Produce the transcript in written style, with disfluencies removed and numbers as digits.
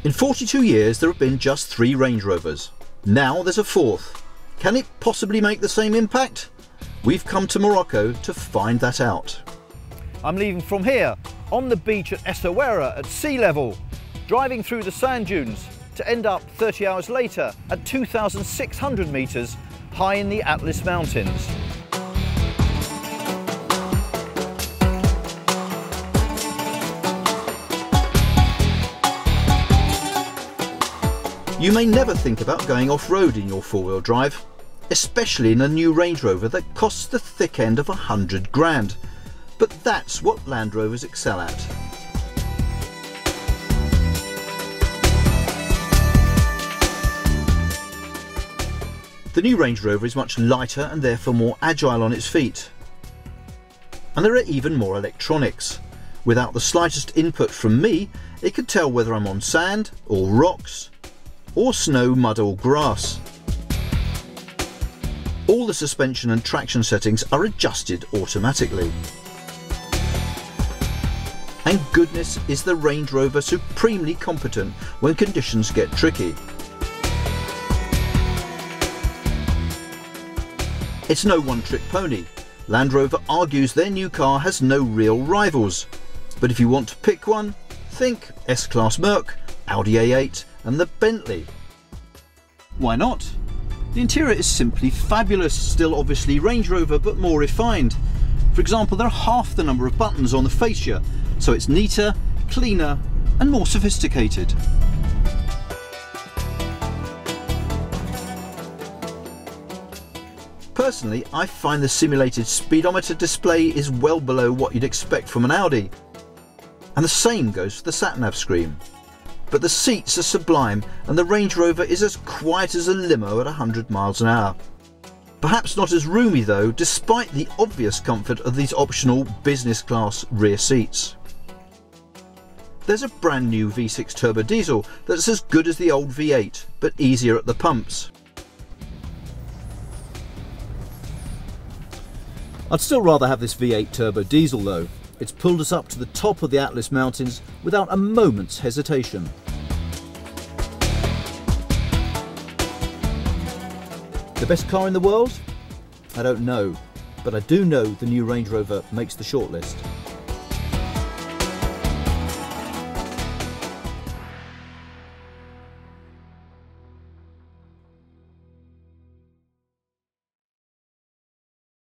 In 42 years there have been just 3 Range Rovers. Now there's a 4th. Can it possibly make the same impact? We've come to Morocco to find that out. I'm leaving from here, on the beach at Essaouira at sea level, driving through the sand dunes to end up 30 hours later at 2,600 metres high in the Atlas Mountains. You may never think about going off-road in your 4-wheel drive, especially in a new Range Rover that costs the thick end of 100 grand. But that's what Land Rovers excel at. The new Range Rover is much lighter and therefore more agile on its feet. And there are even more electronics. Without the slightest input from me, it can tell whether I'm on sand or rocks, or snow, mud or grass. All the suspension and traction settings are adjusted automatically. And goodness, is the Range Rover supremely competent when conditions get tricky. It's no one-trick pony. Land Rover argues their new car has no real rivals. But if you want to pick one, think S-Class Merc, Audi A8 and the Bentley. Why not? The interior is simply fabulous, still obviously Range Rover but more refined. For example, there are half the number of buttons on the fascia, so it's neater, cleaner and more sophisticated. Personally, I find the simulated speedometer display is well below what you'd expect from an Audi. And the same goes for the sat-nav screen. But the seats are sublime and the Range Rover is as quiet as a limo at 100 miles an hour. Perhaps not as roomy though, despite the obvious comfort of these optional business class rear seats. There's a brand new V6 turbo diesel that's as good as the old V8, but easier at the pumps. I'd still rather have this V8 turbo diesel though. It's pulled us up to the top of the Atlas Mountains without a moment's hesitation. The best car in the world? I don't know, but I do know the new Range Rover makes the shortlist.